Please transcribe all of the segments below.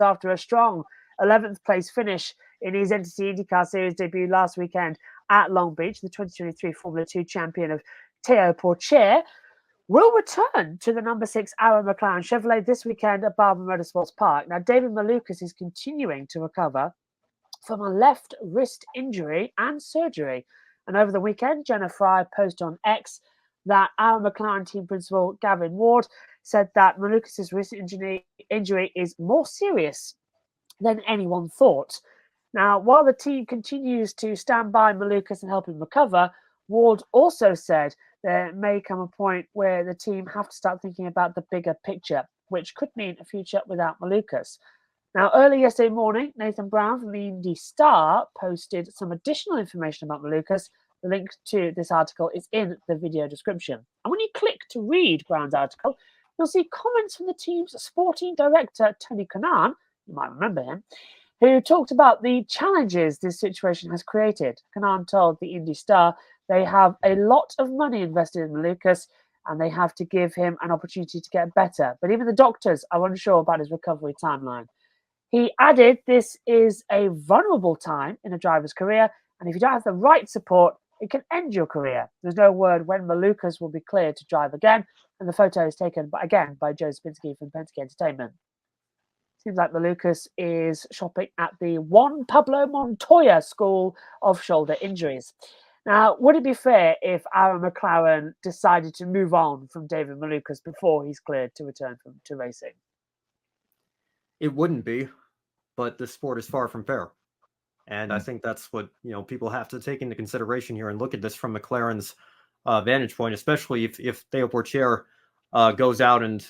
after a strong 11th place finish in his Entity IndyCar Series debut last weekend at Long Beach. The 2023 Formula 2 champion of Theo Pourchaire will return to the number 6 Arrow McLaren Chevrolet this weekend at Barber Motorsports Park. Now, David Malukas is continuing to recover from a left wrist injury and surgery. And over the weekend, Jenna Fry posted on X that Arrow McLaren team principal Gavin Ward said that Malukas' wrist injury is more serious than anyone thought. Now, while the team continues to stand by Malukas and help him recover, Ward also said there may come a point where the team have to start thinking about the bigger picture, which could mean a future without Malukas. Now, early yesterday morning, Nathan Brown from the Indy Star posted some additional information about Malukas. The link to this article is in the video description. And when you click to read Brown's article, you'll see comments from the team's sporting director, Tony Kanaan, you might remember him, who talked about the challenges this situation has created. Kanaan told the Indy Star they have a lot of money invested in Malukas and they have to give him an opportunity to get better. But even the doctors are unsure about his recovery timeline. He added this is a vulnerable time in a driver's career, and if you don't have the right support, it can end your career. There's no word when Malukas will be cleared to drive again, and the photo is taken by Joe Spinski from Penske Entertainment. Seems like Malukas is shopping at the Juan Pablo Montoya School of Shoulder Injuries. Now, would it be fair if Arrow McLaren decided to move on from David Malukas before he's cleared to return to racing? It wouldn't be, but the sport is far from fair. And I think that's what, people have to take into consideration here and look at this from McLaren's vantage point, especially if Theo Pourchaire goes out and,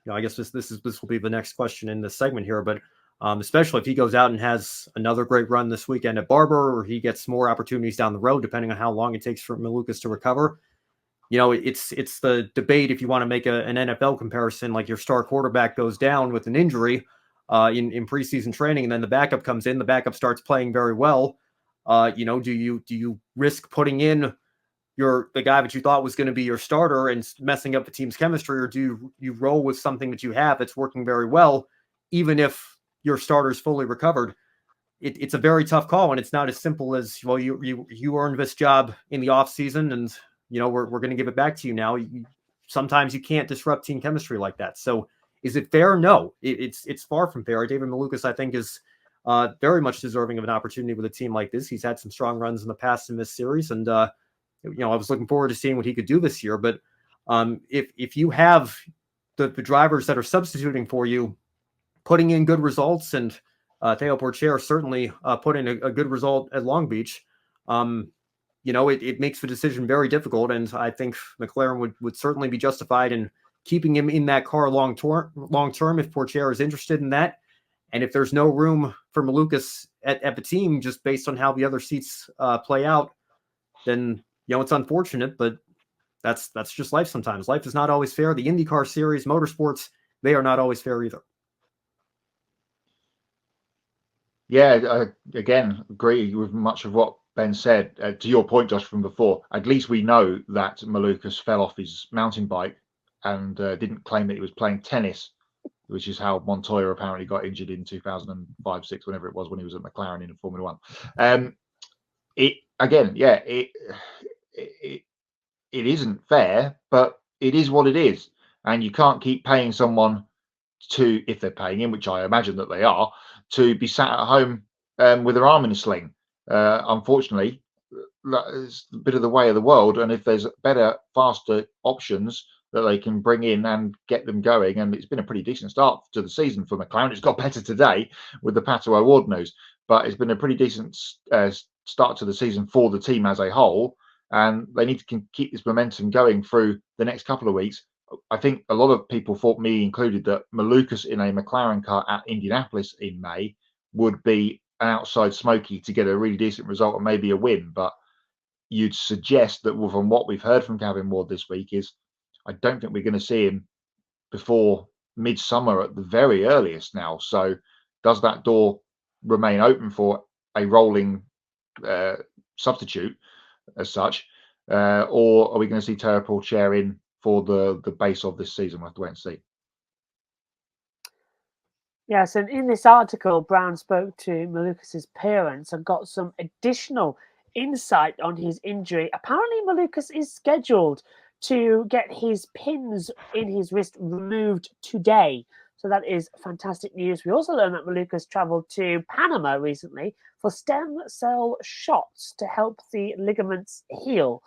I guess this will be the next question in this segment here, but especially if he goes out and has another great run this weekend at Barber, or he gets more opportunities down the road, depending on how long it takes for Malukas to recover. It's the debate if you want to make an NFL comparison, like your star quarterback goes down with an injury in preseason training, and then the backup comes in, the backup starts playing very well. Do you risk putting in the guy that you thought was going to be your starter and messing up the team's chemistry, or do you roll with something that you have that's working very well, even if your starter's fully recovered? It's a very tough call, and it's not as simple as, well, you earned this job in the off season, and we're going to give it back to you now. Sometimes you can't disrupt team chemistry like that. So is it fair? No, it's far from fair. David Malukas, I think, is very much deserving of an opportunity with a team like this. He's had some strong runs in the past in this series, and I was looking forward to seeing what he could do this year. But if you have the drivers that are substituting for you putting in good results, and Theo Pourchaire certainly put in a good result at Long Beach, it makes the decision very difficult. And I think McLaren would certainly be justified in keeping him in that car long term if Pourchaire is interested in that. And if there's no room for Malukas at the team, just based on how the other seats play out, then it's unfortunate, but that's just life sometimes. Life is not always fair. The IndyCar series, motorsports, they are not always fair either. Yeah, I again agree with much of what Ben said. To your point, Josh, from before, at least we know that Malukas fell off his mountain bike and didn't claim that he was playing tennis, which is how Montoya apparently got injured in 2005-6, whenever it was, when he was at McLaren in Formula 1. It isn't fair, but it is what it is. And you can't keep paying someone to, if they're paying him, which I imagine that they are, to be sat at home with their arm in a sling. Unfortunately, it's a bit of the way of the world. And if there's better, faster options that they can bring in and get them going, and it's been a pretty decent start to the season for McLaren. It's got better today with the Pato O'Ward news, but it's been a pretty decent start to the season for the team as a whole, and they need to keep this momentum going through the next couple of weeks. I think a lot of people, thought, me included, that Malukas in a McLaren car at Indianapolis in May would be an outside smoky to get a really decent result and maybe a win. But you'd suggest that, from what we've heard from Gavin Ward this week, is I don't think we're going to see him before midsummer at the very earliest now. So does that door remain open for a rolling substitute as such, or are we going to see Theo Pourchaire in for the base of this season? We'll have to wait and see. Yes, and in this article, Brown spoke to Malukas's parents and got some additional insight on his injury. Apparently, Malukas is scheduled to get his pins in his wrist removed today. So that is fantastic news. We also learned that Malukas traveled to Panama recently for stem cell shots to help the ligaments heal.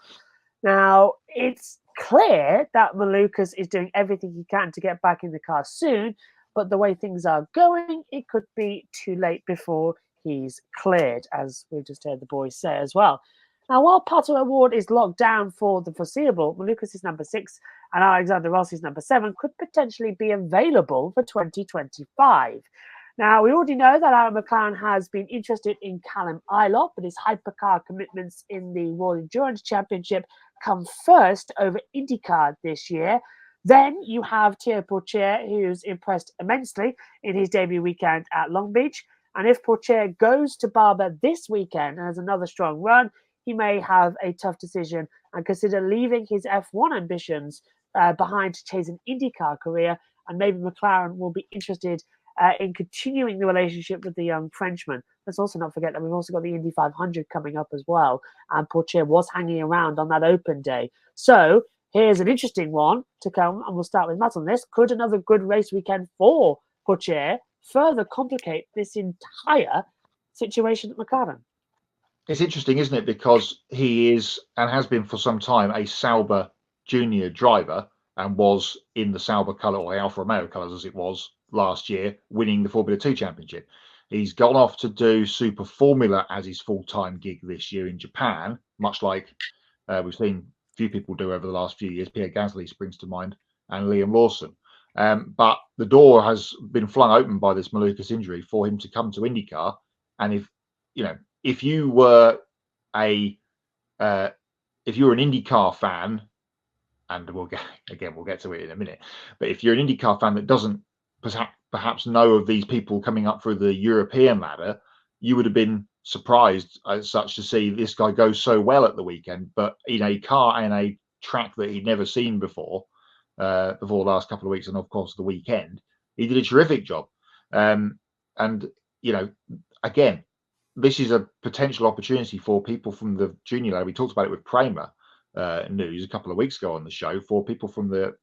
Now, it's clear that Malukas is doing everything he can to get back in the car soon, but the way things are going, it could be too late before he's cleared, as we just heard the boys say as well. Now, while Pato Award is locked down for the foreseeable, Malukas is number 6 and Alexander Rossi's number 7 could potentially be available for 2025. Now, we already know that Aaron McLaren has been interested in Callum Ilott, but his hypercar commitments in the World Endurance Championship come first over INDYCAR this year. Then you have Theo Pourchaire, who's impressed immensely in his debut weekend at Long Beach. And if Pourchaire goes to Barber this weekend and has another strong run, he may have a tough decision and consider leaving his F1 ambitions behind to chase an INDYCAR career. And maybe McLaren will be interested in continuing the relationship with the young Frenchman. Let's also not forget that we've also got the Indy 500 coming up as well. And Pourchaire was hanging around on that open day. So here's an interesting one to come, and we'll start with Matt on this. Could another good race weekend for Pourchaire further complicate this entire situation at McLaren? It's interesting, isn't it? Because he is, and has been for some time, a Sauber junior driver, and was in the Sauber colour, or Alfa Romeo colours as it was last year, winning the Formula 2 Championship. He's gone off to do Super Formula as his full-time gig this year in Japan, much like we've seen a few people do over the last few years. Pierre Gasly springs to mind, and Liam Lawson. But the door has been flung open by this Malukas injury for him to come to IndyCar. And if you were an IndyCar fan, and we'll get to it in a minute, but if you're an IndyCar fan that doesn't perhaps know of these people coming up through the European ladder, you would have been surprised as such to see this guy go so well at the weekend, but in a car and a track that he'd never seen before the last couple of weeks, and of course the weekend, he did a terrific job. And again, this is a potential opportunity for people from the junior ladder. We talked about it with Kramer news a couple of weeks ago on the show, for people from the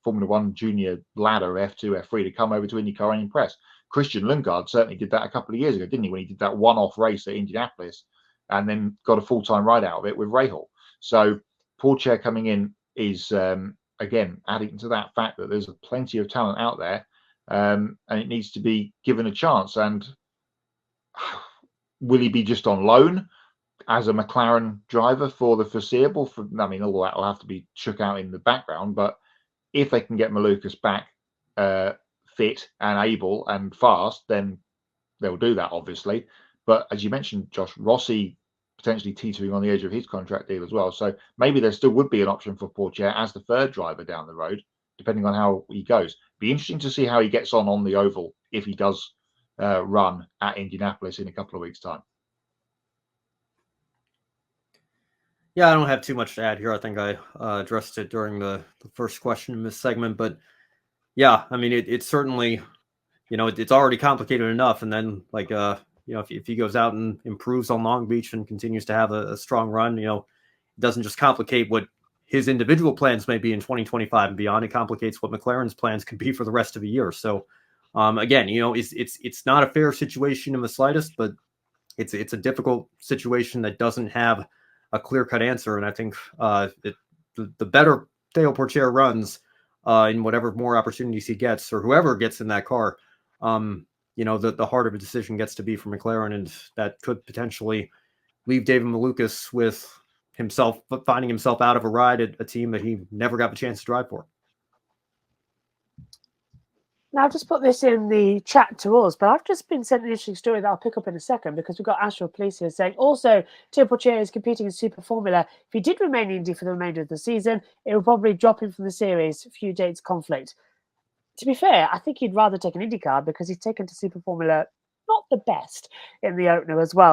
Formula 1 junior ladder, F2, F3, to come over to IndyCar and impress. Christian Lundgaard certainly did that a couple of years ago, didn't he, when he did that one-off race at Indianapolis and then got a full-time ride out of it with Rahal. So Pourchaire coming in is, again, adding to that fact that there's plenty of talent out there, and it needs to be given a chance. And will he be just on loan as a McLaren driver for the foreseeable? All that will have to be shook out in the background. But if they can get Malukas back fit and able and fast, then they'll do that, obviously. But as you mentioned, Josh, Rossi potentially teetering on the edge of his contract deal as well. So maybe there still would be an option for Pourchaire as the third driver down the road, depending on how he goes. Be interesting to see how he gets on the oval if he does run at Indianapolis in a couple of weeks' time. Yeah, I don't have too much to add here. I think I addressed it during the first question in this segment. But yeah, I mean, it's certainly, it's already complicated enough. And then, if he goes out and improves on Long Beach and continues to have a strong run, it doesn't just complicate what his individual plans may be in 2025 and beyond. It complicates what McLaren's plans could be for the rest of the year. So, again, it's not a fair situation in the slightest, but it's a difficult situation that doesn't have a clear-cut answer. And I think the better Theo Pourchaire runs in whatever more opportunities he gets, or whoever gets in that car, the harder of a decision gets to be for McLaren, and that could potentially leave David Malukas with finding himself out of a ride at a team that he never got the chance to drive for. Now, I've just put this in the chat to us, but I've just been sent an interesting story that I'll pick up in a second, because we've got Astral Police here saying, also, Theo Pourchaire is competing in Super Formula. If he did remain in Indy for the remainder of the season, it would probably drop him from the series. Few dates conflict. To be fair, I think he'd rather take an IndyCar, because he's taken to Super Formula not the best in the opener as well.